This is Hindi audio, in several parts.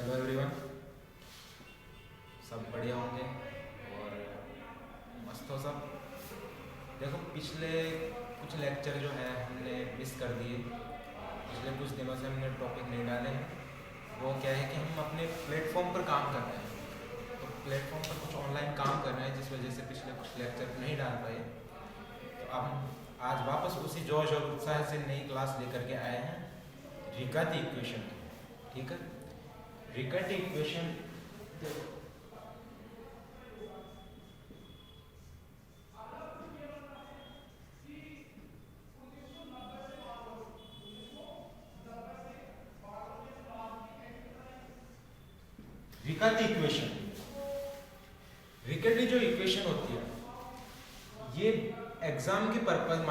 हेलो एवरीवन, सब बढ़िया होंगे और मस्त हो सब। देखो, पिछले कुछ लेक्चर जो है हमने मिस कर दिए। पिछले कुछ दिनों से हमने टॉपिक नहीं डाले हैं। वो क्या है कि हम अपने प्लेटफॉर्म पर काम कर रहे हैं, तो प्लेटफॉर्म पर कुछ ऑनलाइन काम कर रहे हैं, जिस वजह से पिछले कुछ लेक्चर नहीं डाल पाए। तो अब हम आज वापस उसी जोश और उत्साह से नई क्लास लेकर के आए हैं, रिकाती इक्वेशन की। ठीक है, रिकाती इक्वेशन रिकाती इक्वेशन रिकटी जो इक्वेशन होती है, ये एग्जाम के पर्पज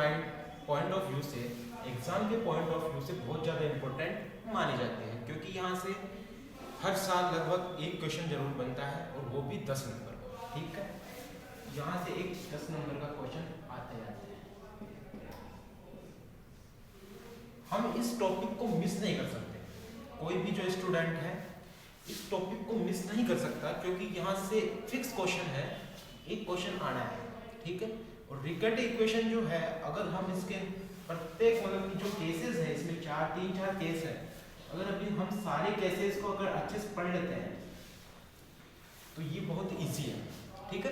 पॉइंट ऑफ व्यू से बहुत ज़्यादा इंपॉर्टेंट मानी जाती है, क्योंकि यहाँ से हर साल लगभग एक क्वेश्चन जरूर बनता है, और वो भी 10 नंबर का। ठीक है, यहाँ से एक 10 नंबर का क्वेश्चन आते जाते हैं। हम इस टॉपिक को मिस नहीं कर सकते। कोई भी जो स्टूडेंट है इस टॉपिक को मिस नहीं कर सकता, क्योंकि यहाँ से फिक्स क्वेश्चन है, एक क्वेश्चन आना है। ठीक है, और रिकटी इक्वेशन जो है, अगर हम इसके प्रत्येक मतलब जो केसेस है, इसमें 3-4 केस है, अगर अभी हम सारे केसेस को अगर अच्छे से पढ़ लेते हैं तो ये बहुत इजी है। ठीक है,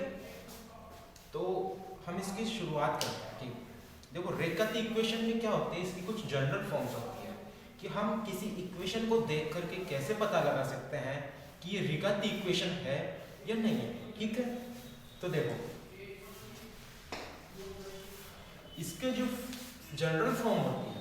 तो हम इसकी शुरुआत करते हैं। ठीक, देखो, रिकटी इक्वेशन में क्या होती है, इसकी कुछ जनरल फॉर्म्स होती है कि हम किसी इक्वेशन को देख करके कैसे पता लगा सकते हैं कि ये रिकटी इक्वेशन है या नहीं है। ठीक है, तो देखो, इसके जो जनरल फॉर्म होती है,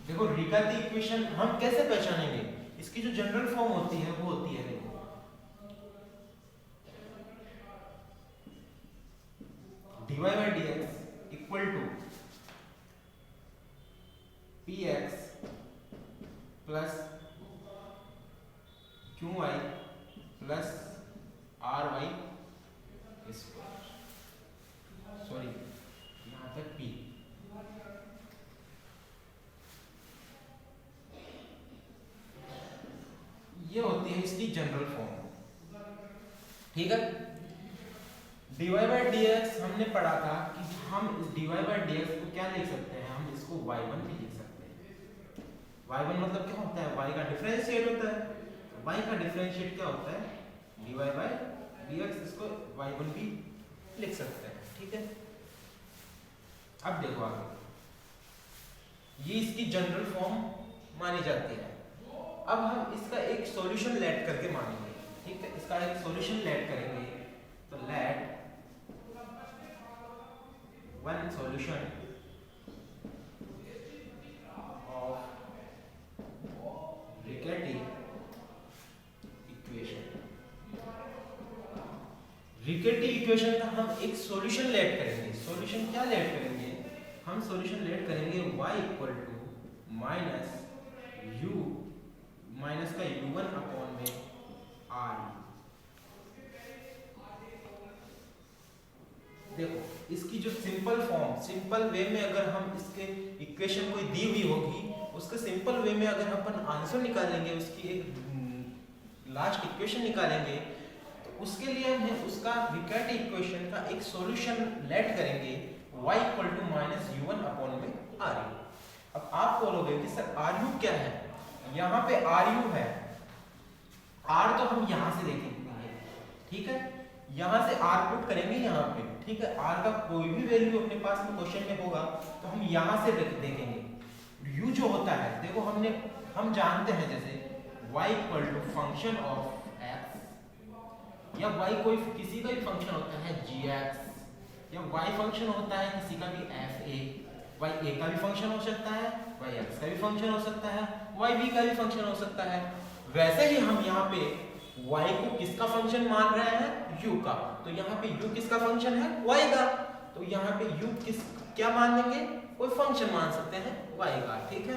देखो रिकटी इक्वेशन हम कैसे पहचानेंगे, इसकी जो जनरल फॉर्म होती है वो होती है, देखो, dy by dx equal to px plus qy plus ry square, sorry यहाँ पे p। ये होती है इसकी जनरल फॉर्म। ठीक है, dy by dx हमने पढ़ा था कि हम इस dy by dx को क्या लिख सकते हैं, हम इसको y1 भी लिख सकते हैं। y1 मतलब क्या होता है, y का डिफरेंशिएट होता है। y का डिफरेंशिएट क्या होता है, dy by dx, इसको y1 भी लिख सकते हैं। ठीक है, अब देखो आगे, ये इसकी जनरल फॉर्म मानी जाती है। अब हम इसका एक सॉल्यूशन लेट करके मानेंगे। ठीक है, इसका एक सॉल्यूशन लेट करेंगे, तो let one solution of Riccati equation. Riccati equation का हम एक सॉल्यूशन लेट करेंगे। सॉल्यूशन क्या लेट करेंगे, हम सॉल्यूशन लेट करेंगे y equal to minus u minus का u1 अपॉन में r। देखो, इसकी जो सिंपल वे में अगर हम इसके इक्वेशन कोई दी हुई होगी, उसके सिंपल वे में अगर अपन आंसर निकालेंगे, उसकी एक लास्ट इक्वेशन निकालेंगे, तो उसके लिए हम उसका रिकटी इक्वेशन का एक सॉल्यूशन लेट करेंगे y equal to minus u1 upon में r। अब आप बोलोगे कि सर ru क्या है, यहाँ पे ru है, r तो हम यहाँ से देखेंगे। ठीक है, यहाँ से r पुट करेंगे यहाँ पे। ठीक है, r का कोई भी वैल्यू अपने पास में क्वेश्चन में होगा तो हम यहाँ से देखेंगे। u जो होता है, देखो हम जानते हैं, जैसे y equal to function of x, या y कोई किसी का भी फंक्शन होता है gx, या y फंक्शन होता है किसी का भी fa, y a का भी फंक्शन हो सकता है, y x का भी फंक्शन हो सकता है, y b का भी फंक्शन हो सकता है। वैसे ही हम यहाँ पे y को किसका फंक्शन मान रहे हैं, u का, तो यहाँ पे u किसका फंक्शन है, y का, तो यहाँ पे u क्या मान लेंगे, कोई फंक्शन मान सकते हैं y का। ठीक है,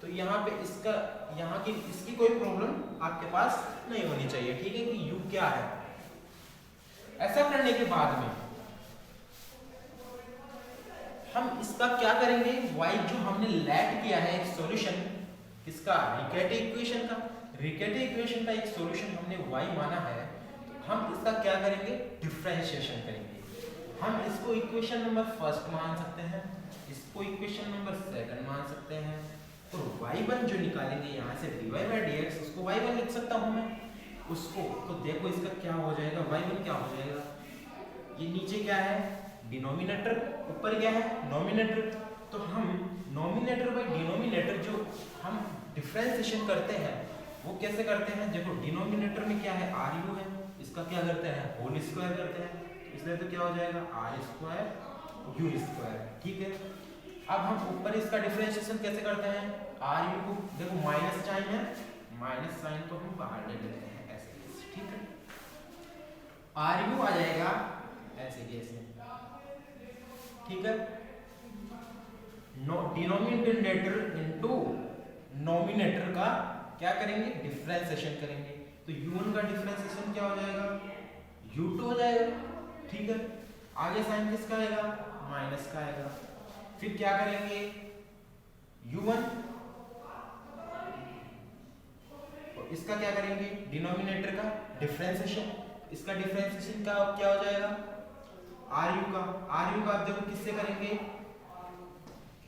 तो यहाँ पे इसकी कोई प्रॉब्लम आपके पास नहीं होनी चाहिए, ठीक है, कि u क्या है। ऐसा करने के बाद में हम इसका क्या करेंगे, y जो हमने लेट किया है एक सॉल्यूशन किसका, रिकेट इक्वेशन का, रिकेट इक्वेशन का एक सॉल्यूशन हमने y माना है, तो हम इसका क्या करेंगे, डिफरेंशिएशन करेंगे। हम इसको इक्वेशन नंबर फर्स्ट मान सकते हैं, इसको इक्वेशन नंबर सेकंड मान सकते हैं, और y1 जो निकालेंगे यहाँ से dy/dx, उसको y1 लिख सकता हूँ मैं उसको। तो देखो इसका क्या हो जाएगा, y1 क्या हो जाएगा, ये नीचे क्या है डिनोमिनेटर, ऊपर क्या है नोमिनेटर। तो हम नोमिनेटर बाय डिनोमिनेटर जो हम डिफरेंशिएशन करते हैं वो कैसे करते हैं, देखो डिनोमिनेटर में क्या है ru है, इसका क्या करते हैं होल स्क्वायर करते हैं, इसलिए तो क्या हो जाएगा r² u², ठीक है। अब हम ऊपर इसका डिफरेंशिएशन कैसे करते हैं, ru को देखो माइनस साइन है, माइनस साइन को हम बाहर ले लेते हैं ऐसे, ठीक है। ru आ जाएगा ऐसे कैसे, ठीक है, डिनोमिनेटर इनटू नोमिनेटर का क्या करेंगे, डिफरेंशिएशन करेंगे। तो u1 का डिफरेंशिएशन क्या हो जाएगा, u2 हो जाएगा, ठीक है। आगे साइन किसका आएगा, माइनस का आएगा। फिर क्या करेंगे, u1 और इसका क्या करेंगे, डिनोमिनेटर का डिफरेंशिएशन, इसका डिफरेंशिएशन का क्या हो जाएगा ru का, ru का आप देखो किससे करेंगे,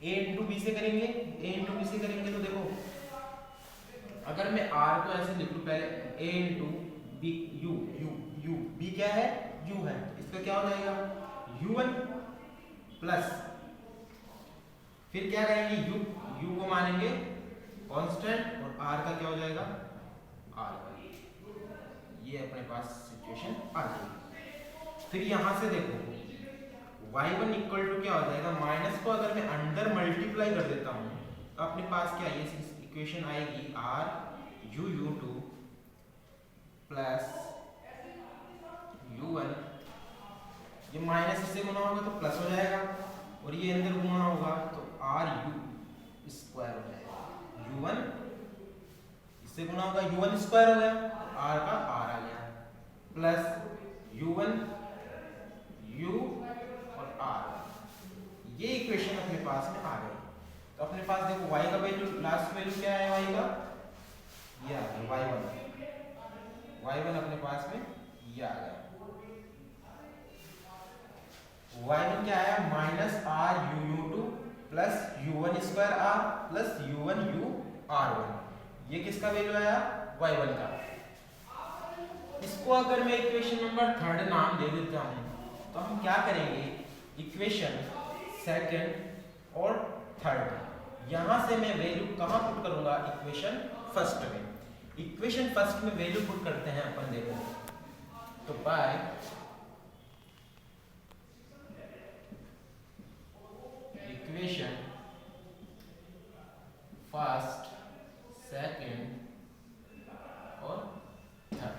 a इंटू बी से करेंगे, a इंटू बी से करेंगे। तो देखो अगर मैं r को ऐसे लिख लूं, पहले a into b, u b क्या है u है, इसका क्या हो जाएगा u1 प्लस, फिर क्या करेंगे u को मानेंगे कांस्टेंट, और r का क्या हो जाएगा r, ये अपने पास सिचुएशन आ जाएगी। फिर यहां से देखो y1 इक्वल टू क्या हो जाएगा, माइनस को अगर मैं अंदर मल्टीप्लाई कर देता हूं तो अपने पास क्या ये इक्वेशन आएगी r u2 प्लस u1, ये माइनस इससे गुना होगा तो प्लस हो जाएगा, और ये अंदर गुना होगा तो ru² हो जाएगा, u1 इससे गुना होगा u1² हो गया, r का r आ गया, प्लस u1 u और r, ये इक्वेशन अपने पास में आ गई। तो अपने पास देखो y का वैल्यू, लास्ट वैल्यू क्या है y का, ये आ गया y1 अपने पास में ये आ गया, y1 क्या आया minus r u2 plus u1² r plus u1 u r1, ये किसका वैल्यू आया y1 का। इसको अगर मैं इक्वेशन नंबर थर्ड नाम दे देता हूं तो हम क्या करेंगे, इक्वेशन सेकंड और थर्ड, यहां से मैं वैल्यू कहां पुट करूंगा, इक्वेशन फर्स्ट में। इक्वेशन फर्स्ट में वैल्यू पुट करते हैं अपन, देखो तो बाय इक्वेशन फर्स्ट सेकंड और थर्ड,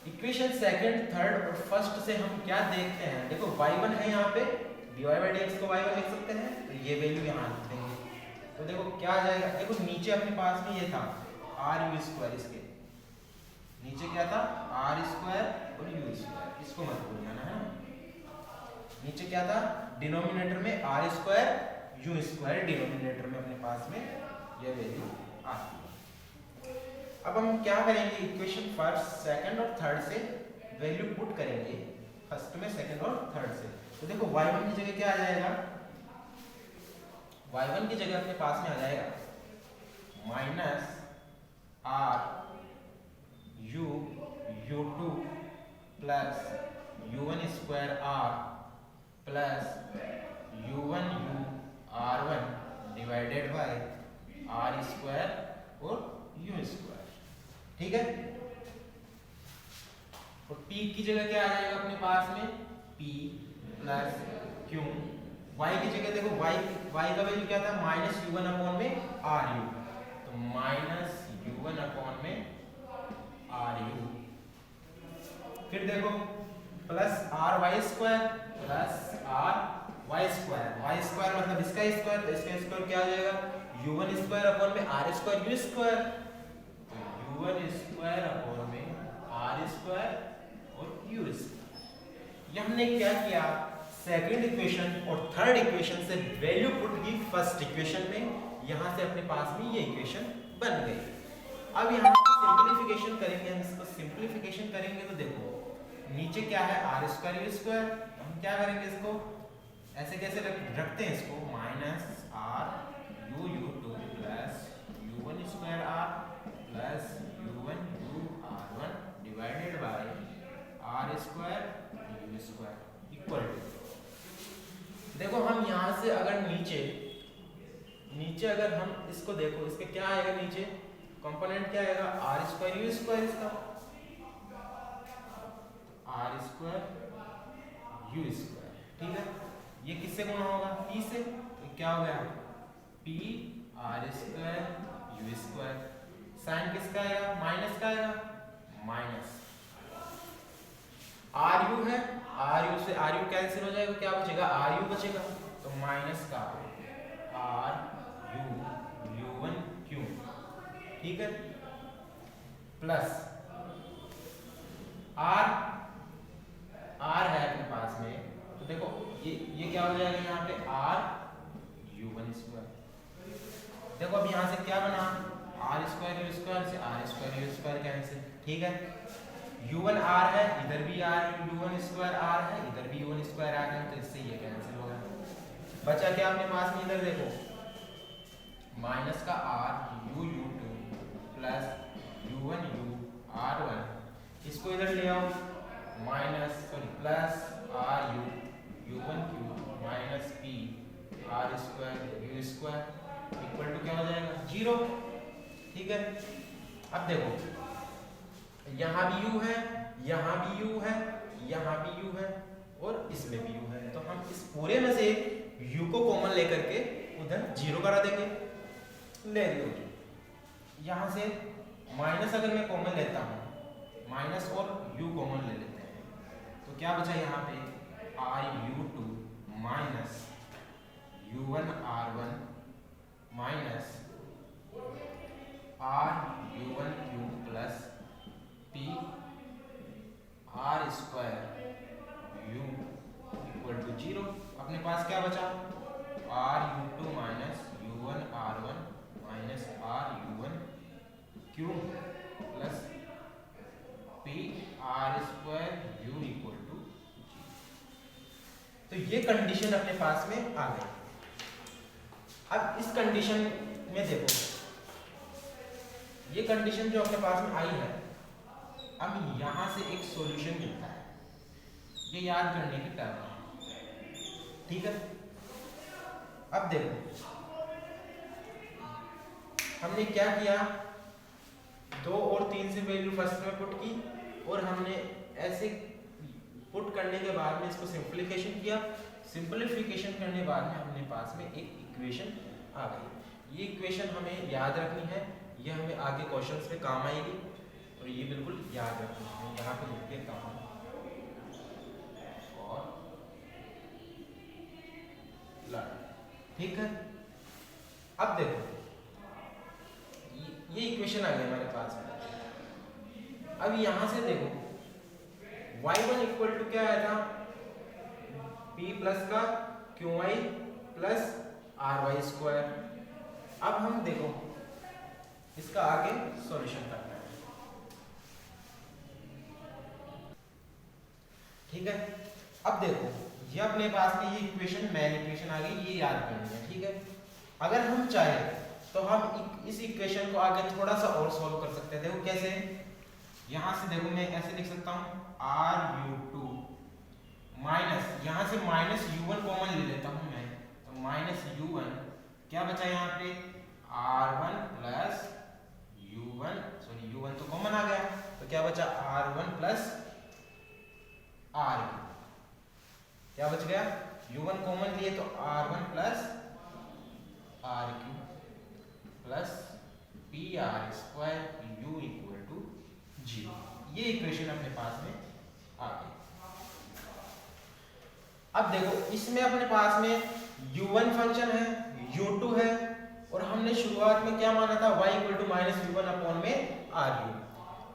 इक्वेशन सेकंड थर्ड और फर्स्ट से हम क्या देखते हैं, देखो y1 है यहाँ पे, dy/dx को y1 लिख सकते हैं, तो ये वैल्यू यहाँ लिख देंगे। तो देखो क्या आ जाएगा, देखो नीचे अपने पास में ये था ru², इसके नीचे क्या था r² और u², इसको मत भूल जाना है, नीचे क्या था डिनोमिनेटर में r² u², डिनोमिनेटर में अपने पास में ये वैल्यू आती है। अब हम क्या करेंगे, इक्वेशन फर्स्ट सेकंड और थर्ड से वैल्यू पुट करेंगे, फर्स्ट में सेकंड और थर्ड से। तो देखो y1 की जगह क्या आ जाएगा, y1 की जगह अपने पास में आ जाएगा minus r u2 plus u1² r plus u1 u r1 divided by r² और u², ठीक है। और p की जगह क्या आ जाएगा अपने पास में, p प्लस q, y की जगह देखो y का वैल्यू क्या था माइनस u1 अपॉन में ru, तो माइनस u1 अपॉन में ru, फिर देखो plus ry² plus Y square मतलब इसका स्क्वायर, तो इसका स्क्वायर क्या आ जाएगा u1 स्क्वायर अपॉन में r स्क्वायर u स्क्वायर, तो u1 स्क्वायर अपॉन में r स्क्वायर और u स्क्वायर। ये हमने क्या किया, सेकंड इक्वेशन और थर्ड इक्वेशन से वैल्यू पुट की फर्स्ट इक्वेशन में, यहां से अपने पास में ये इक्वेशन बन गई। अब यहाँ सिंपलीफिकेशन करेंगे, हम इसको सिंपलीफिकेशन करेंगे तो देखो नीचे क्या है आर स्क्वायर यू स्क्वायर, हम क्या करेंगे इसको ऐसे कैसे रखते हैं इसको, minus r u u two plus u one square r plus u one u r one divided by r square u square equal to, देखो हम यहाँ से अगर नीचे अगर हम इसको देखो, इसके क्या आएगा नीचे कंपोनेंट क्या आएगा आर स्क्वायर यू स्क्वायर, इसका आर स्क्वायर यू स्क्वायर, ठीक है। ये किससे गुणा होगा p से, तो क्या हो गया p r square u square, sign किसका आएगा माइनस का आएगा, माइनस आर यू है, आर यू से आर यू कैंसिल हो जाएगा, क्या बचेगा आर यू बचेगा, तो माइनस का r u u one q, ठीक है, प्लस आर है अपने पास में, तो देखो ये क्या हो जाएगा यहाँ पे आर यू वन स्क्वायर, देखो अब यहाँ से क्या बना आर स्क्वायर यू स्क्वायर से r square u square cancel, ठीक है, यू वन आर है इधर भी r u one square r है इधर भी यू वन स्क्वायर आर है, तो इससे ये कैंसिल होगा, बचा क्या अपने पास में इधर देखो माइनस का r u u two plus u one u r one, इसको इधर ले आओ minus plus r u u one q minus p r square u square equal to क्या हो जाएगा 0, ठीक है। अब देखो यहाँ भी u है, यहाँ भी u है, यहाँ भी u है और इसमें भी u है, तो हम इस पूरे में से u को कॉमन लेकर के उधर 0 करा देंगे, ले लो यहाँ से माइनस अगर मैं कॉमन लेता हूँ, माइनस और u कॉमन ले लेते हैं, तो क्या बचा यहाँ पे i u two minus u one r one minus r u one q plus p r square u equal to 0, अपने पास क्या बचा r u two minus u one r one minus r u one q plus p r square u equal to 0, तो ये कंडीशन अपने पास में आ गई। अब इस कंडीशन में देखो ये कंडीशन जो अपने पास में आई है, अब यहां से एक सॉल्यूशन मिलता है, ये याद करने की टर्म है, ठीक है। अब देखो हमने क्या किया, 2 और 3 से वैल्यू फर्स्ट में पुट की और हमने ऐसे पुट करने के बाद में इसको सिंप्लीफिकेशन किया, सिंप्लीफिकेशन करने के बाद में अपने पास में एक इक्वेशन आ गई। ये इक्वेशन हमें याद रखनी है, ये हमें आगे क्वेश्चंस में काम आएगी और ये बिल्कुल याद रखनी है, यहाँ पे लिख देता हूँ और ठीक है। अब देखो ये इक्वेशन आ गई हमारे पास में, अब यहाँ से देखो y1 इक्वल टू क्या आया था p प्लस का qy प्लस ry स्क्वायर। अब हम देखो इसका आगे सॉल्यूशन करना है, ठीक है। अब देखो ये अपने पास में ये इक्वेशन मेन इक्वेशन आ गई, ये याद करनी है, ठीक है। अगर हम चाहे तो हम इस इक्वेशन को आगे थोड़ा सा और सॉल्व कर सकते हैं, देखो कैसे, यहां से देखो मैं ऐसे लिख सकता हूं आर यू टू माइनस, यहां से माइनस यू वन कॉमन ले लेता हूं मैं, तो माइनस यू वन क्या बचा यहाँ पे r one plus u one, sorry u one तो कॉमन आ गया, तो क्या बचा r one plus r u, क्या बच गया यू वन कॉमन लिए तो r one plus r q plus p r square u equal to 0, ये इक्वेशन अपने पास में आ गई। अब देखो इसमें अपने पास में u1 फंक्शन है, u2 है, और हमने शुरुआत में क्या माना था y equal to minus u1 upon में ru।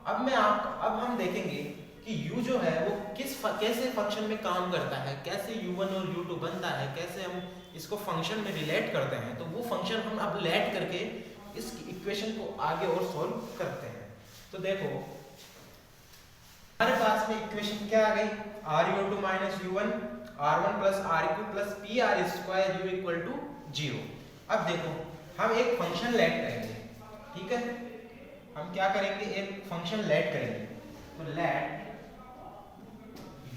अब हम देखेंगे कि u जो है वो कैसे फंक्शन में काम करता है, कैसे u1 और u2 बनता है, कैसे हम इसको फंक्शन में रिलेट करते हैं। तो वो फंक्शन हम अब लेट करके इस इक्वेशन को आगे और सॉल्व करते हैं। तो देखो हमारे पास में इक्वेशन क्या आ गई, ru2 minus u1 r1 plus r2 plus pr square u equal to 0। अब देखो हम एक फंक्शन लेट करेंगे, ठीक है, हम क्या करेंगे, एक फंक्शन लेट करेंगे। तो लेट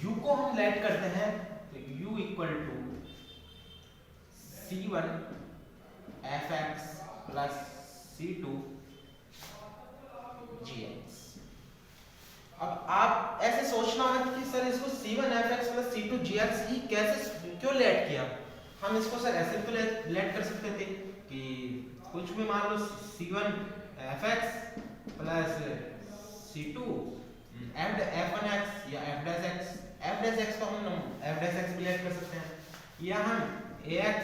u को हम लेट करते हैं, तो u equal to c1 fx plus c2 gx। अब आप ऐसे सोचना है कि सर इसको c1 fx plus c2 gx ही कैसे क्यों लेट किया। हम इसको सर ऐसे तो लेट कर सकते थे कि कुछ भी मान लो c1 fx plus c2 f1x या f'(x) तो हम f'(x) भी लेट कर सकते हैं, या हम ax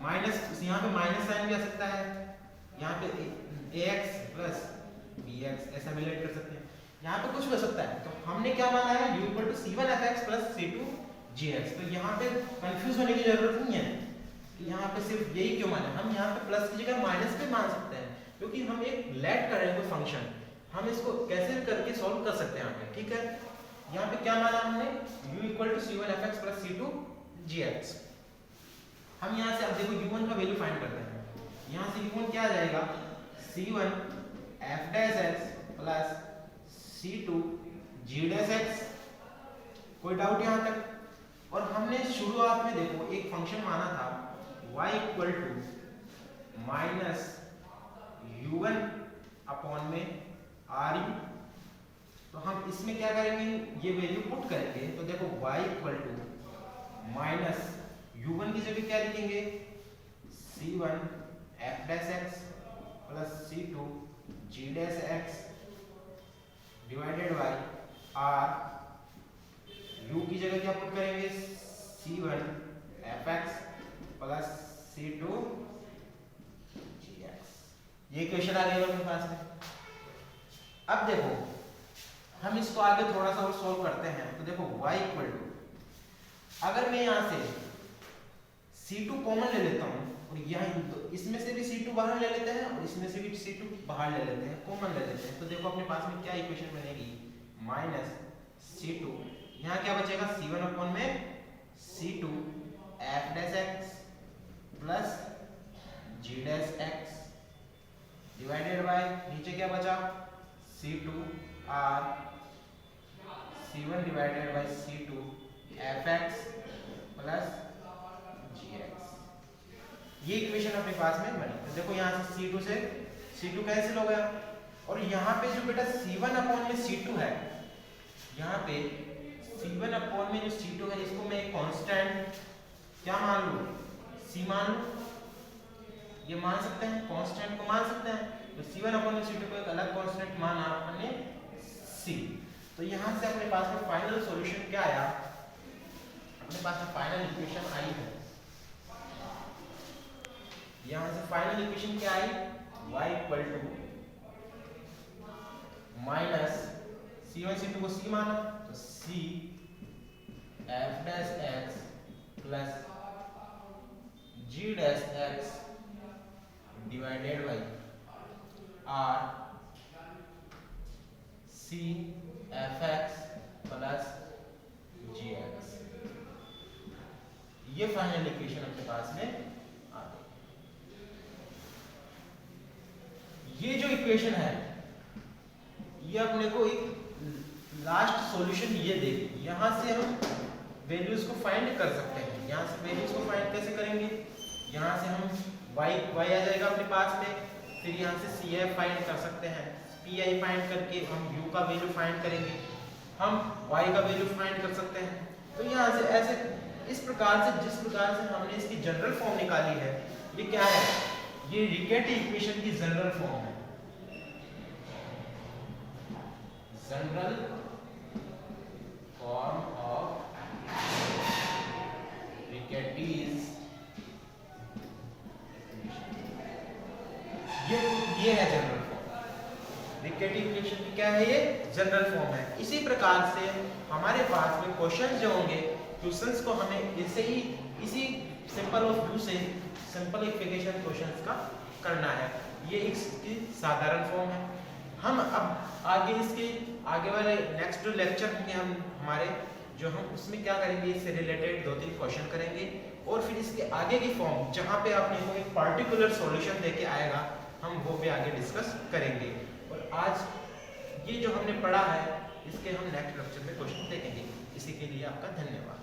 माइनस, यहाँ पे माइनस साइन भी आ सकता है, यहाँ पे ax प्लस bx ऐसा भी लेट कर सकते हैं, यहाँ पे कुछ हो सकता है। तो हमने क्या माना है u equal to c1 fx plus c2 gx। तो यहाँ पे कंफ्यूज होने की जरूरत नहीं है कि यहाँ पे सिर्फ यही क्यों माना, हम यहाँ पे प्लस की जगह माइनस भी मान सकते हैं, क्योंकि हम एक लेट कर रहे हैं कोई फंक्शन, हम इसको कैसे करके सॉल्व कर सकते हैं यहाँ पे, ठीक है। यहाँ पे क्या माना हमने u equal to c1 fx plus c2 gx। हम यहाँ से अब देखो u1 का वैल्यू फाइंड करते हैं, यहाँ से u1 क्या आ जाएगा, c1 f'(x) plus c2 g'(x)। कोई डाउट यहाँ तक। और हमने शुरुआत में देखो एक फंक्शन माना था y equal to minus u1 upon में ru। तो हम इसमें क्या करेंगे, ये वैल्यू पुट करेंगे। तो देखो y equal to minus u1 की जगह क्या लिखेंगे, c1 f'(x) plus c2 g'(x) divided by r। u की जगह क्या पुट करेंगे, c1 fx plus c2 gx। ये इक्वेशन आ गई अपने पास में। अब देखो हम इसको आगे थोड़ा सा और सॉल्व करते हैं। तो देखो y इक्वल टू, अगर मैं यहाँ से c2 कॉमन ले लेता हूँ और यहाँ तो इसमें से भी c2 बाहर ले लेते हैं और इसमें से भी c2 बाहर ले लेते हैं, कॉमन ले लेते हैं। तो देखो अपने पास में क्या इक्वेशन बनेगी, माइनस c2, यहाँ क्या बचेगा, c1 अपॉन में c2 f'(x) plus g'(x) divided by नीचे क्या बचा, c2 r c1 divided by c2 fx plus gx। ये इक्वेशन अपने पास में बनी। तो देखो यहाँ से c2 कैंसिल हो गया, और यहाँ पे जो बेटा c1 अपॉन में c2 है, यहाँ पे c1 अपॉन में जो c2 है इसको मैं एक कांस्टेंट क्या मान लूँ, c मान लूँ। ये मान सकते हैं, कांस्टेंट को मान सकते हैं। तो c1 अपॉन में c2 को एक अलग कांस्टेंट माना आपने c। तो यहाँ से अपने पास में फाइनल सॉल्यूशन क्या आया, अपने पास में फाइनल इक्वेशन आई है। यहाँ से फाइनल इक्वेशन क्या आई, y equal to minus c1 c2 को c माना, तो c f'(x) plus g'(x) divided by r c fx plus gx। ये फाइनल इक्वेशन अपने पास में आ गई। ये जो इक्वेशन है ये अपने को एक लास्ट सॉल्यूशन ये देगी। यहाँ से हम वैल्यूज को फाइंड कर सकते हैं। यहाँ से वैल्यूज को फाइंड कैसे करेंगे, यहाँ से हम y आ जाएगा अपने पास में, फिर यहाँ से CF फाइंड कर सकते हैं, PI फाइंड करके हम u का वैल्यू फाइंड करेंगे, हम y का वैल्यू फाइंड कर सकते हैं। तो यहाँ से ऐसे इस प्रकार से जिस प्रकार से हमने इसकी जनरल फॉर्म निकाली है, ये क्या है, ये रिकेटी इक्वेशन की जनरल फॉर्म है। जनरल फॉर्म ऑफ रिकेटीज, ये है जनरल फॉर्म। रिकेटी इक्वेशन की क्या है, ये जनरल फॉर्म है। इसी प्रकार से हमारे पास में क्वेश्चन जो होंगे, क्वेश्चंस को हमें ऐसे ही इसी सिंपल ऑफ व्यू से सिंपलीफिकेशन क्वेश्चंस का करना है। ये इसकी साधारण फॉर्म है। हम अब आगे इसके आगे वाले नेक्स्ट जो लेक्चर होंगे हम हमारे जो हम उसमें क्या करेंगे, इससे रिलेटेड 2-3 क्वेश्चन करेंगे और फिर इसके आगे की फॉर्म जहाँ पे आपने को एक पार्टिकुलर सॉल्यूशन देके आएगा हम वो भी आगे डिस्कस करेंगे। और आज ये जो हमने पढ़ा है इसके हम नेक्स्ट लेक्चर में क्वेश्चन देखेंगे। इसी के लिए आपका धन्यवाद।